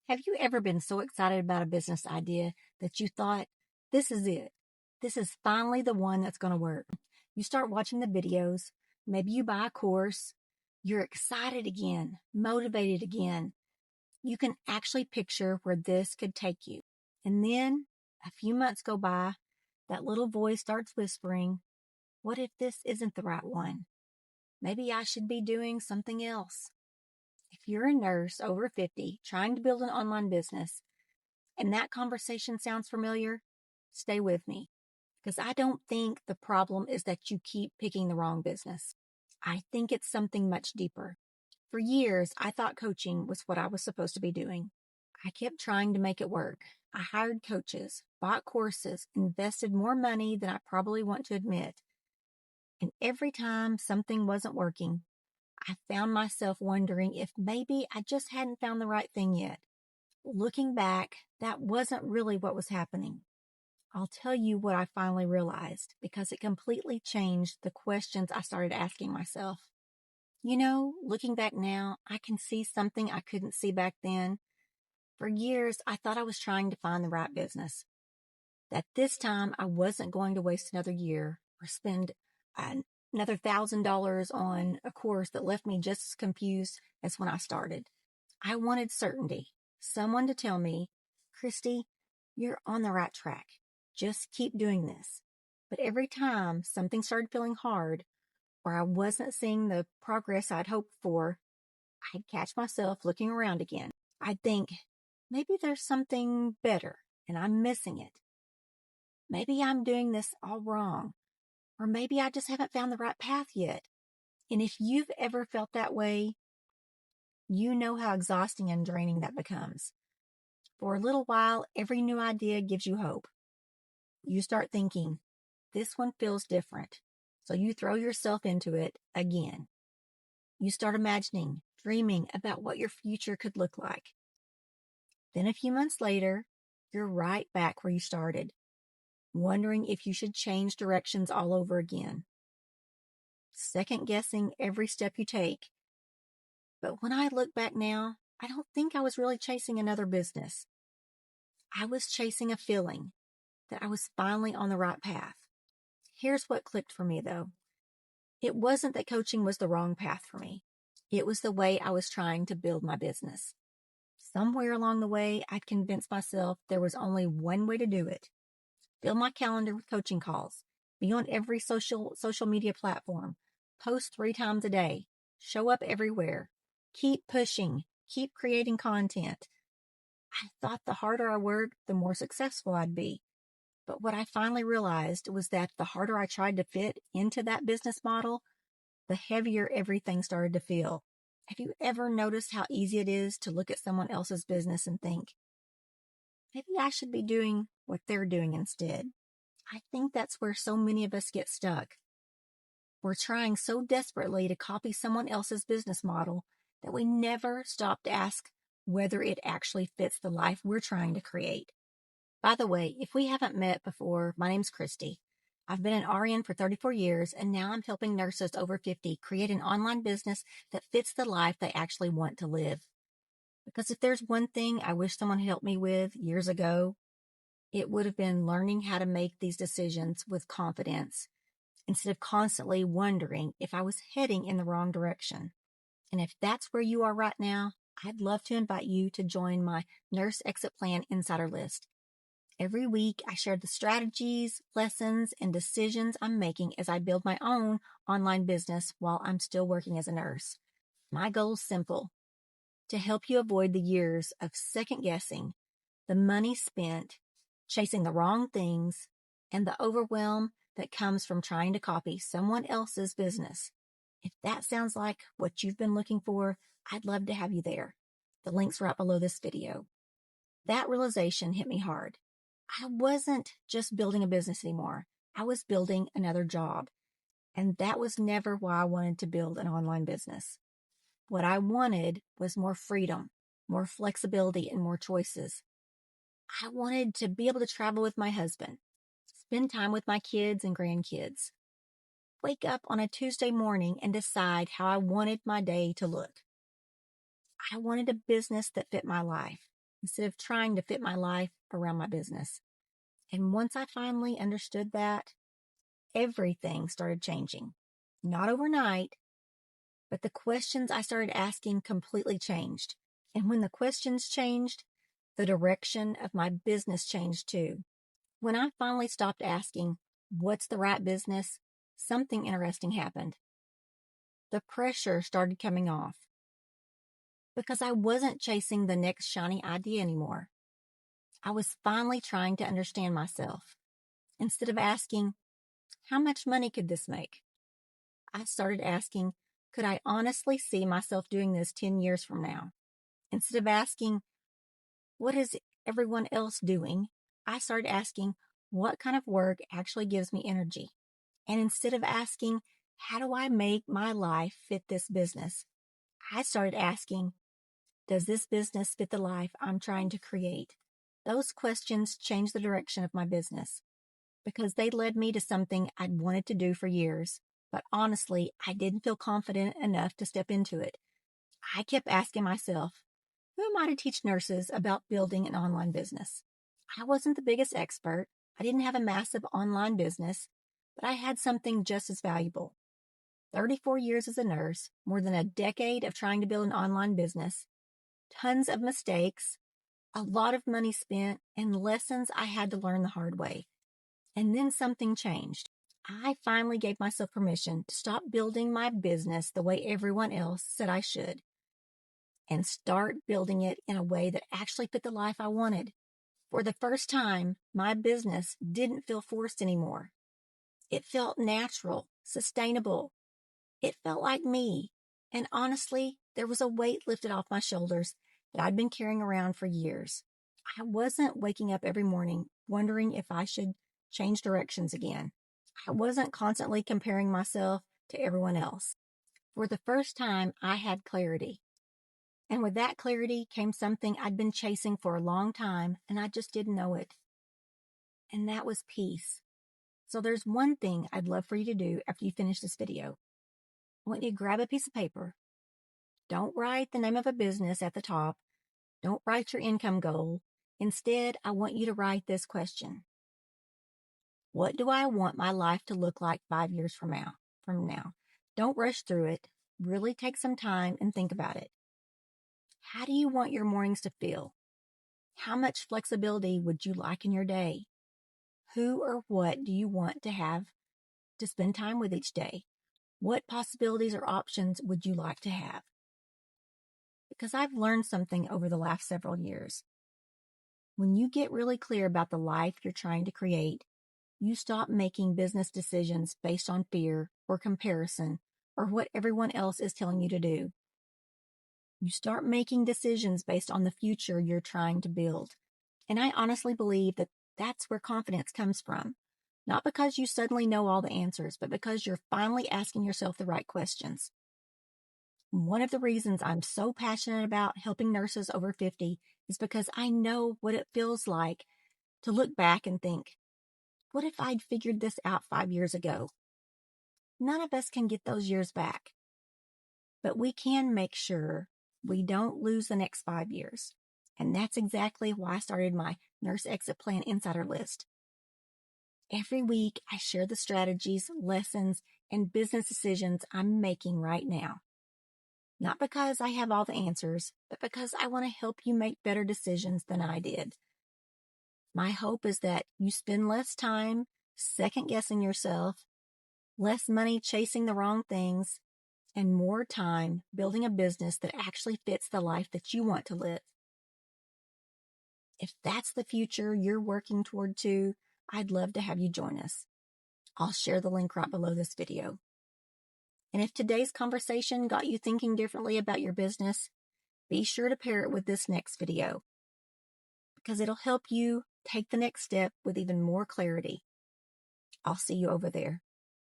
Have you ever been so excited about a business idea that you thought, this is it? This is finally the one that's going to work. You start watching the videos. Maybe you buy a course. You're excited again, motivated again. You can actually picture where this could take you. And then a few months go by. That little voice starts whispering, what if this isn't the right one? Maybe I should be doing something else. If you're a nurse over 50 trying to build an online business and that conversation sounds familiar, stay with me, because I don't think the problem is that you keep picking the wrong business. I think it's something much deeper. For years, I thought coaching was what I was supposed to be doing. I kept trying to make it work. I hired coaches, bought courses, invested more money than I probably want to admit. And every time something wasn't working, I found myself wondering if maybe I just hadn't found the right thing yet. Looking back, that wasn't really what was happening. I'll tell you what I finally realized, because it completely changed the questions I started asking myself. You know, looking back now, I can see something I couldn't see back then. For years, I thought I was trying to find the right business. That this time I wasn't going to waste another year or spend another $1,000 on a course that left me just as confused as when I started. I wanted certainty, someone to tell me, Christy, you're on the right track. Just keep doing this. But every time something started feeling hard or I wasn't seeing the progress I'd hoped for, I'd catch myself looking around again. I'd think, maybe there's something better and I'm missing it. Maybe I'm doing this all wrong. Or maybe I just haven't found the right path yet. And if you've ever felt that way, you know how exhausting and draining that becomes. For a little while, every new idea gives you hope. You start thinking, this one feels different. So you throw yourself into it again. You start imagining, dreaming about what your future could look like. Then a few months later, you're right back where you started, wondering if you should change directions all over again. Second guessing every step you take. But when I look back now, I don't think I was really chasing another business. I was chasing a feeling that I was finally on the right path. Here's what clicked for me, though. It wasn't that coaching was the wrong path for me. It was the way I was trying to build my business. Somewhere along the way, I'd convinced myself there was only one way to do it. Fill my calendar with coaching calls. Be on every social media platform. Post 3 times a day. Show up everywhere. Keep pushing. Keep creating content. I thought the harder I worked, the more successful I'd be. But what I finally realized was that the harder I tried to fit into that business model, the heavier everything started to feel. Have you ever noticed how easy it is to look at someone else's business and think, maybe I should be doing what they're doing instead? I think that's where so many of us get stuck. We're trying so desperately to copy someone else's business model that we never stop to ask whether it actually fits the life we're trying to create. By the way, if we haven't met before, my name's Christy. I've been an RN for 34 years, and now I'm helping nurses over 50 create an online business that fits the life they actually want to live. Because if there's one thing I wish someone helped me with years ago, it would have been learning how to make these decisions with confidence instead of constantly wondering if I was heading in the wrong direction. And if that's where you are right now, I'd love to invite you to join my Nurse Exit Plan Insider List. Every week, I share the strategies, lessons, and decisions I'm making as I build my own online business while I'm still working as a nurse. My goal is simple: to help you avoid the years of second guessing, the money spent chasing the wrong things, and the overwhelm that comes from trying to copy someone else's business. If that sounds like what you've been looking for, I'd love to have you there. The link's right below this video. That realization hit me hard. I wasn't just building a business anymore. I was building another job. And that was never why I wanted to build an online business. What I wanted was more freedom, more flexibility, and more choices. I wanted to be able to travel with my husband, spend time with my kids and grandkids, wake up on a Tuesday morning and decide how I wanted my day to look. I wanted a business that fit my life, instead of trying to fit my life around my business. And once I finally understood that, everything started changing. Not overnight, but the questions I started asking completely changed. And when the questions changed, the direction of my business changed too. When I finally stopped asking, what's the right business? Something interesting happened. The pressure started coming off because I wasn't chasing the next shiny idea anymore. I was finally trying to understand myself. Instead of asking, how much money could this make? I started asking, could I honestly see myself doing this 10 years from now? Instead of asking, what is everyone else doing? I started asking, what kind of work actually gives me energy? And instead of asking, how do I make my life fit this business? I started asking, does this business fit the life I'm trying to create? Those questions changed the direction of my business because they led me to something I'd wanted to do for years. But honestly, I didn't feel confident enough to step into it. I kept asking myself, who am I to teach nurses about building an online business? I wasn't the biggest expert. I didn't have a massive online business, but I had something just as valuable. 34 years as a nurse, more than a decade of trying to build an online business, tons of mistakes, a lot of money spent, and lessons I had to learn the hard way. And then something changed. I finally gave myself permission to stop building my business the way everyone else said I should and start building it in a way that actually fit the life I wanted. For the first time, my business didn't feel forced anymore. It felt natural, sustainable. It felt like me. And honestly, there was a weight lifted off my shoulders that I'd been carrying around for years. I wasn't waking up every morning wondering if I should change directions again. I wasn't constantly comparing myself to everyone else. For the first time, I had clarity. And with that clarity came something I'd been chasing for a long time, and I just didn't know it. And that was peace. So there's one thing I'd love for you to do after you finish this video. I want you to grab a piece of paper. Don't write the name of a business at the top. Don't write your income goal. Instead, I want you to write this question. What do I want my life to look like 5 years from now? Don't rush through it. Really take some time and think about it. How do you want your mornings to feel? How much flexibility would you like in your day? Who or what do you want to have to spend time with each day? What possibilities or options would you like to have? Because I've learned something over the last several years. When you get really clear about the life you're trying to create, you stop making business decisions based on fear or comparison or what everyone else is telling you to do. You start making decisions based on the future you're trying to build. And I honestly believe that that's where confidence comes from. Not because you suddenly know all the answers, but because you're finally asking yourself the right questions. One of the reasons I'm so passionate about helping nurses over 50 is because I know what it feels like to look back and think, what if I'd figured this out 5 years ago? None of us can get those years back, but we can make sure we don't lose the next 5 years. And that's exactly why I started my Nurse Exit Plan Insider List. Every week, I share the strategies, lessons, and business decisions I'm making right now. Not because I have all the answers, but because I want to help you make better decisions than I did. My hope is that you spend less time second-guessing yourself, less money chasing the wrong things, and more time building a business that actually fits the life that you want to live. If that's the future you're working toward too, I'd love to have you join us. I'll share the link right below this video. And if today's conversation got you thinking differently about your business, be sure to pair it with this next video because it'll help you take the next step with even more clarity. I'll see you over there.